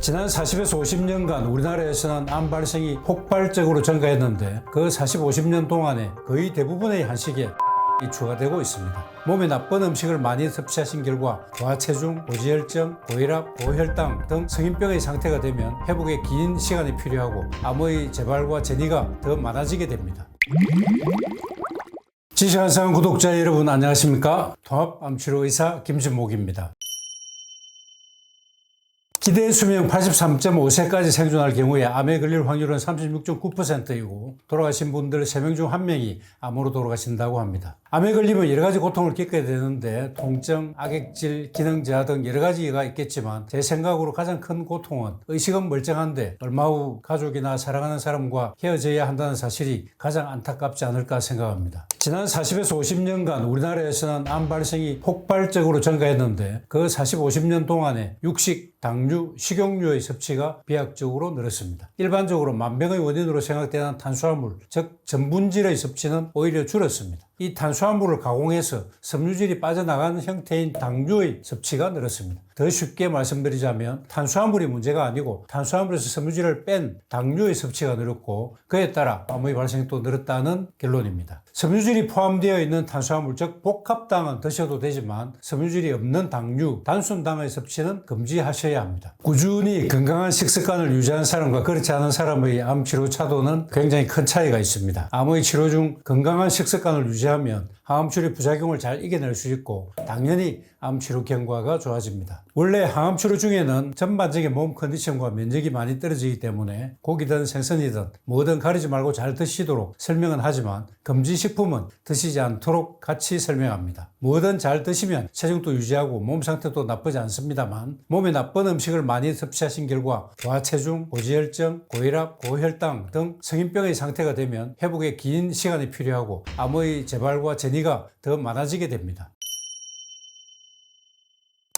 지난 40에서 50년간 우리나라에서는 암 발생이 폭발적으로 증가했는데 그 40, 50년 동안에 거의 대부분의 한식에 추가되고 있습니다. 몸에 나쁜 음식을 많이 섭취하신 결과 과체중, 고지혈증, 고혈압, 고혈당 등 성인병의 상태가 되면 회복에 긴 시간이 필요하고 암의 재발과 전이가 더 많아지게 됩니다. 지식한상 구독자 여러분 안녕하십니까? 통합암치료 의사 김진목입니다. 기대 수명 83.5세까지 생존할 경우에 암에 걸릴 확률은 36.9%이고 돌아가신 분들 3명 중 1명이 암으로 돌아가신다고 합니다. 암에 걸리면 여러 가지 고통을 겪게 되는데 통증, 악액질, 기능저하 등 여러 가지가 있겠지만 제 생각으로 가장 큰 고통은 의식은 멀쩡한데 얼마 후 가족이나 사랑하는 사람과 헤어져야 한다는 사실이 가장 안타깝지 않을까 생각합니다. 지난 40에서 50년간 우리나라에서는 암 발생이 폭발적으로 증가했는데 그 40, 50년 동안에 육식, 당류, 식용유의 섭취가 비약적으로 늘었습니다. 일반적으로 만병의 원인으로 생각되는 탄수화물, 즉 전분질의 섭취는 오히려 줄었습니다. 이 탄수화물을 가공해서 섬유질이 빠져나가는 형태인 당류의 섭취가 늘었습니다. 더 쉽게 말씀드리자면 탄수화물이 문제가 아니고 탄수화물에서 섬유질을 뺀 당류의 섭취가 늘었고 그에 따라 암의 발생이 또 늘었다는 결론입니다. 섬유질이 포함되어 있는 탄수화물, 즉 복합당은 드셔도 되지만 섬유질이 없는 당류, 단순당의 섭취는 금지하셔야 합니다. 꾸준히 건강한 식습관을 유지하는 사람과 그렇지 않은 사람의 암 치료 차도는 굉장히 큰 차이가 있습니다. 암의 치료 중 건강한 식습관을 유지하면 항암 치료 부작용을 잘 이겨낼 수 있고 당연히 암 치료 경과가 좋아집니다. 원래 항암 치료 중에는 전반적인 몸 컨디션과 면역이 많이 떨어지기 때문에 고기든 생선이든 뭐든 가리지 말고 잘 드시도록 설명은 하지만 금지 식품은 드시지 않도록 같이 설명합니다. 뭐든 잘 드시면 체중도 유지하고 몸 상태도 나쁘지 않습니다만 몸에 나쁜 음식을 많이 섭취하신 결과 과체중, 고지혈증, 고혈압, 고혈당 등 성인병의 상태가 되면 회복에 긴 시간이 필요하고 암의 재발과 전이가 더 많아지게 됩니다.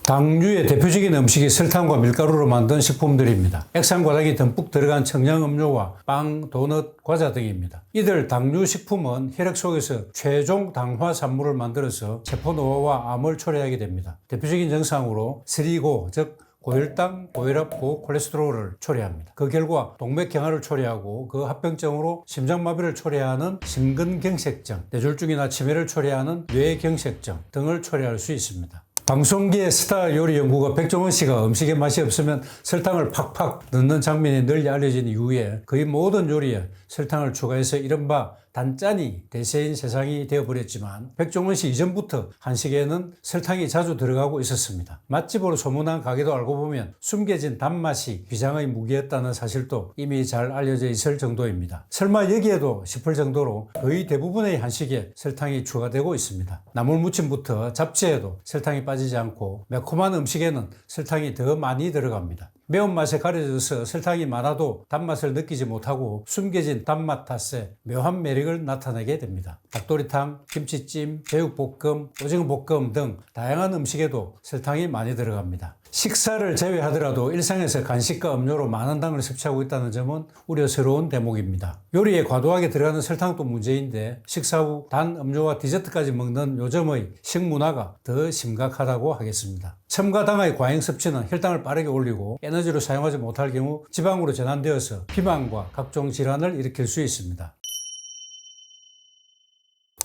당류의 대표적인 음식이 설탕과 밀가루로 만든 식품들입니다. 액상과당이 듬뿍 들어간 청량음료와 빵, 도넛, 과자 등입니다. 이들 당류 식품은 혈액 속에서 최종 당화 산물을 만들어서 세포노화와 암을 초래하게 됩니다. 대표적인 증상으로 쓰리고, 즉 고혈당, 고혈압, 고콜레스테롤을 초래합니다. 그 결과 동맥경화를 초래하고 그 합병증으로 심장마비를 초래하는 심근경색증, 뇌졸중이나 치매를 초래하는 뇌경색증 등을 초래할 수 있습니다. 방송계의 스타 요리 연구가 백종원 씨가 음식에 맛이 없으면 설탕을 팍팍 넣는 장면이 널리 알려진 이후에 거의 모든 요리에 설탕을 추가해서 이른바 단짠이 대세인 세상이 되어버렸지만 백종원 씨 이전부터 한식에는 설탕이 자주 들어가고 있었습니다. 맛집으로 소문난 가게도 알고 보면 숨겨진 단맛이 비장의 무기였다는 사실도 이미 잘 알려져 있을 정도입니다. 설마 여기에도 싶을 정도로 거의 대부분의 한식에 설탕이 추가되고 있습니다. 나물무침부터 잡채에도 설탕이 빠지지 않고 매콤한 음식에는 설탕이 더 많이 들어갑니다. 매운맛에 가려져서 설탕이 많아도 단맛을 느끼지 못하고 숨겨진 단맛 탓에 묘한 매력을 나타내게 됩니다. 닭도리탕, 김치찜, 제육볶음, 오징어볶음 등 다양한 음식에도 설탕이 많이 들어갑니다. 식사를 제외하더라도 일상에서 간식과 음료로 많은 당을 섭취하고 있다는 점은 우려스러운 대목입니다. 요리에 과도하게 들어가는 설탕도 문제인데 식사 후 단 음료와 디저트까지 먹는 요즘의 식문화가 더 심각하다고 하겠습니다. 첨가당의 과잉 섭취는 혈당을 빠르게 올리고 에너지로 사용하지 못할 경우 지방으로 전환되어서 비만과 각종 질환을 일으킬 수 있습니다.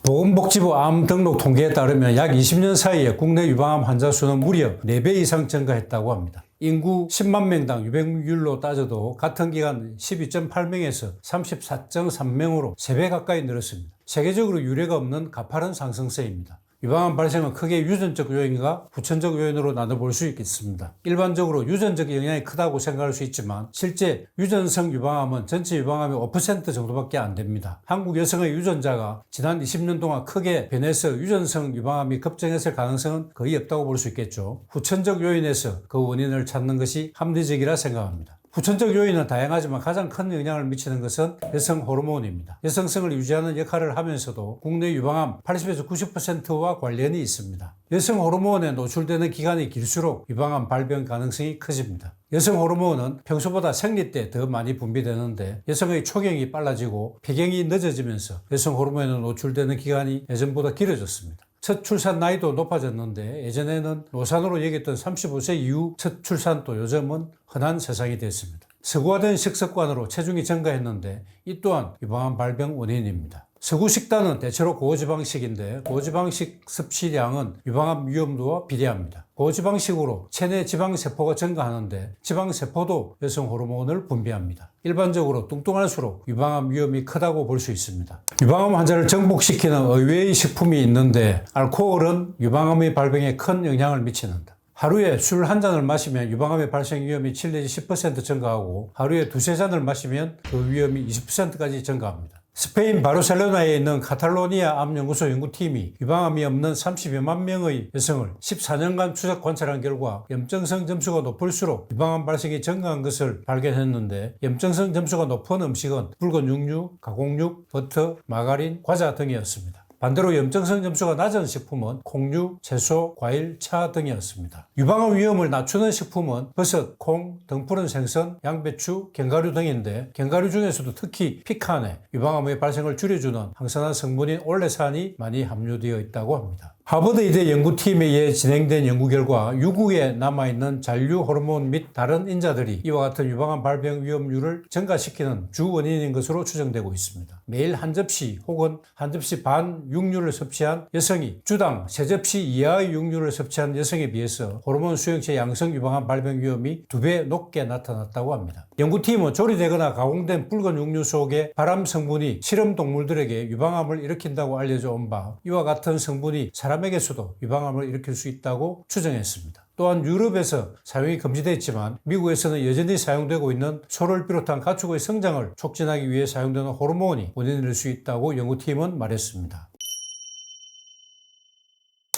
보건복지부 암 등록 통계에 따르면 약 20년 사이에 국내 유방암 환자 수는 무려 4배 이상 증가했다고 합니다. 인구 10만 명당 유병률로 따져도 같은 기간 12.8명에서 34.3명으로 3배 가까이 늘었습니다. 세계적으로 유례가 없는 가파른 상승세입니다. 유방암 발생은 크게 유전적 요인과 후천적 요인으로 나눠볼 수 있겠습니다. 일반적으로 유전적 영향이 크다고 생각할 수 있지만 실제 유전성 유방암은 전체 유방암의 5% 정도밖에 안 됩니다. 한국 여성의 유전자가 지난 20년 동안 크게 변해서 유전성 유방암이 급증했을 가능성은 거의 없다고 볼 수 있겠죠. 후천적 요인에서 그 원인을 찾는 것이 합리적이라 생각합니다. 후천적 요인은 다양하지만 가장 큰 영향을 미치는 것은 여성 호르몬입니다. 여성성을 유지하는 역할을 하면서도 국내 유방암 80에서 90%와 관련이 있습니다. 여성 호르몬에 노출되는 기간이 길수록 유방암 발병 가능성이 커집니다. 여성 호르몬은 평소보다 생리 때 더 많이 분비되는데 여성의 초경이 빨라지고 폐경이 늦어지면서 여성 호르몬에 노출되는 기간이 예전보다 길어졌습니다. 첫 출산 나이도 높아졌는데 예전에는 노산으로 여겼던 35세 이후 첫 출산도 요즘은 흔한 세상이 됐습니다. 서구화된 식습관으로 체중이 증가했는데 이 또한 유방암 발병 원인입니다. 서구 식단은 대체로 고지방식인데 고지방식 섭취량은 유방암 위험도와 비례합니다. 고지방식으로 체내 지방세포가 증가하는데 지방세포도 여성 호르몬을 분비합니다. 일반적으로 뚱뚱할수록 유방암 위험이 크다고 볼 수 있습니다. 유방암 환자를 정복시키는 의외의 식품이 있는데 알코올은 유방암의 발병에 큰 영향을 미치는다. 하루에 술 한 잔을 마시면 유방암의 발생 위험이 7 내지 10% 증가하고 하루에 두세 잔을 마시면 그 위험이 20%까지 증가합니다. 스페인 바르셀로나에 있는 카탈로니아 암연구소 연구팀이 유방암이 없는 32만 명의 여성을 14년간 추적 관찰한 결과 염증성 점수가 높을수록 유방암 발생이 증가한 것을 발견했는데 염증성 점수가 높은 음식은 붉은 육류, 가공육, 버터, 마가린, 과자 등이었습니다. 반대로 염증성 점수가 낮은 식품은 콩류, 채소, 과일, 차 등이었습니다. 유방암 위험을 낮추는 식품은 버섯, 콩, 등푸른 생선, 양배추, 견과류 등인데 견과류 중에서도 특히 피칸에 유방암의 발생을 줄여주는 항산화 성분인 올레산이 많이 함유되어 있다고 합니다. 하버드의대 연구팀에 의해 진행된 연구 결과 유구에 남아있는 잔류 호르몬 및 다른 인자들이 이와 같은 유방암 발병 위험률을 증가시키는 주 원인인 것으로 추정되고 있습니다. 매일 한 접시 혹은 한 접시 반 육류를 섭취한 여성이 주당 세 접시 이하의 육류를 섭취한 여성에 비해서 호르몬 수용체 양성 유방암 발병 위험이 2배 높게 나타났다고 합니다. 연구팀은 조리되거나 가공된 붉은 육류 속의 발암 성분이 실험 동물들에게 유방암을 일으킨다고 알려져 온 바 이와 같은 성분이 사람에게서도 유방암을 일으킬 수 있다고 추정했습니다. 또한 유럽에서 사용이 금지되어 있지만 미국에서는 여전히 사용되고 있는 소를 비롯한 가축의 성장을 촉진하기 위해 사용되는 호르몬이 원인이 될 수 있다고 연구팀은 말했습니다.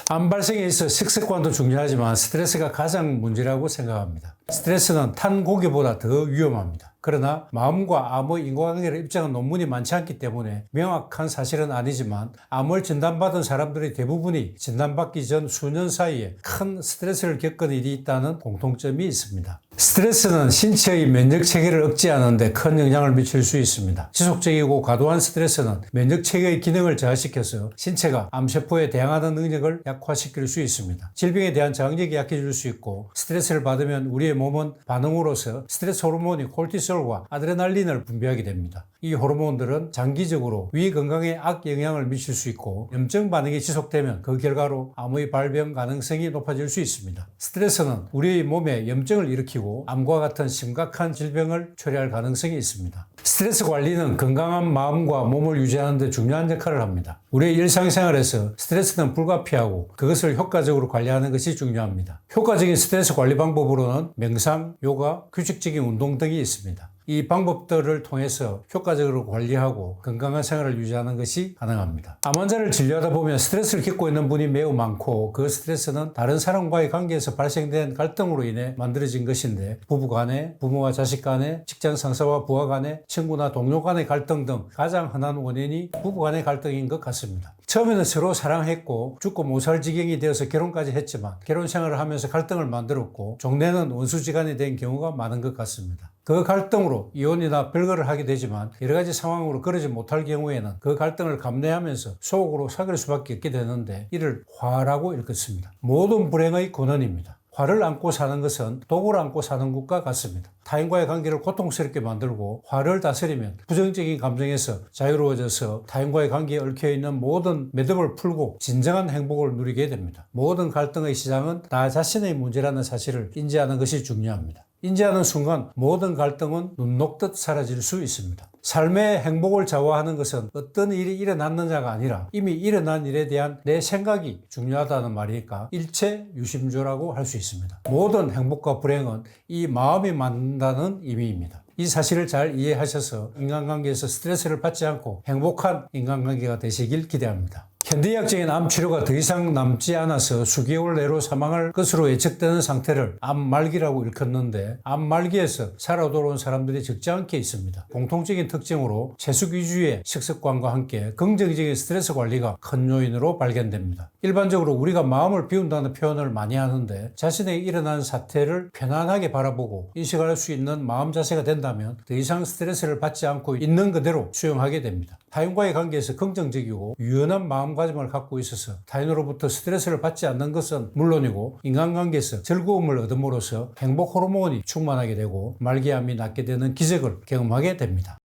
암 발생에 있어 식습관도 중요하지만 스트레스가 가장 문제라고 생각합니다. 스트레스는 탄 고기보다 더 위험합니다. 그러나 마음과 암의 인과관계를 입증한 논문이 많지 않기 때문에 명확한 사실은 아니지만 암을 진단받은 사람들의 대부분이 진단받기 전 수년 사이에 큰 스트레스를 겪은 일이 있다는 공통점이 있습니다. 스트레스는 신체의 면역 체계를 억제하는 데 큰 영향을 미칠 수 있습니다. 지속적이고 과도한 스트레스는 면역 체계의 기능을 저하시켜서 신체가 암세포에 대항하는 능력을 약화시킬 수 있습니다. 질병에 대한 저항력이 약해질 수 있고 스트레스를 받으면 우리의 몸은 반응으로서 스트레스 호르몬이 콜티솔과 아드레날린을 분비하게 됩니다. 이 호르몬들은 장기적으로 위 건강에 악영향을 미칠 수 있고 염증 반응이 지속되면 그 결과로 암의 발병 가능성이 높아질 수 있습니다. 스트레스는 우리의 몸에 염증을 일으키고 암과 같은 심각한 질병을 초래할 가능성이 있습니다. 스트레스 관리는 건강한 마음과 몸을 유지하는 데 중요한 역할을 합니다. 우리의 일상생활에서 스트레스는 불가피하고 그것을 효과적으로 관리하는 것이 중요합니다. 효과적인 스트레스 관리 방법으로는 명상, 요가, 규칙적인 운동 등이 있습니다. 이 방법들을 통해서 효과적으로 관리하고 건강한 생활을 유지하는 것이 가능합니다. 암 환자를 진료하다 보면 스트레스를 겪고 있는 분이 매우 많고 그 스트레스는 다른 사람과의 관계에서 발생된 갈등으로 인해 만들어진 것인데 부부 간에, 부모와 자식 간에, 직장 상사와 부하 간에, 친구나 동료 간의 갈등 등 가장 흔한 원인이 부부 간의 갈등인 것 같습니다. 처음에는 서로 사랑했고 죽고 못 살 지경이 되어서 결혼까지 했지만 결혼 생활을 하면서 갈등을 만들었고 종래는 원수지간이 된 경우가 많은 것 같습니다. 그 갈등으로 이혼이나 별거를 하게 되지만 여러 가지 상황으로 그러지 못할 경우에는 그 갈등을 감내하면서 속으로 사귈 수밖에 없게 되는데 이를 화라고 일컫습니다. 모든 불행의 근원입니다. 화를 안고 사는 것은 독을 안고 사는 것과 같습니다. 타인과의 관계를 고통스럽게 만들고 화를 다스리면 부정적인 감정에서 자유로워져서 타인과의 관계에 얽혀있는 모든 매듭을 풀고 진정한 행복을 누리게 됩니다. 모든 갈등의 시작은 나 자신의 문제라는 사실을 인지하는 것이 중요합니다. 인지하는 순간 모든 갈등은 눈 녹듯 사라질 수 있습니다. 삶의 행복을 좌우하는 것은 어떤 일이 일어났느냐가 아니라 이미 일어난 일에 대한 내 생각이 중요하다는 말이니까 일체유심조라고 할 수 있습니다. 모든 행복과 불행은 이 마음이 만든다는 의미입니다. 이 사실을 잘 이해하셔서 인간관계에서 스트레스를 받지 않고 행복한 인간관계가 되시길 기대합니다. 현대의학적인 암 치료가 더 이상 남지 않아서 수개월 내로 사망할 것으로 예측되는 상태를 암 말기라고 일컫는데 암 말기에서 살아 돌아온 사람들이 적지 않게 있습니다. 공통적인 특징으로 채식 위주의 식습관과 함께 긍정적인 스트레스 관리가 큰 요인으로 발견됩니다. 일반적으로 우리가 마음을 비운다는 표현을 많이 하는데 자신에게 일어난 사태를 편안하게 바라보고 인식할 수 있는 마음 자세가 된다면 더 이상 스트레스를 받지 않고 있는 그대로 수용하게 됩니다. 타인과의 관계에서 긍정적이고 유연한 마음과 마음가짐을 갖고 있어서 타인으로부터 스트레스를 받지 않는 것은 물론이고 인간관계에서 즐거움을 얻음으로써 행복 호르몬이 충만하게 되고 말기암이 낫게 되는 기적을 경험하게 됩니다.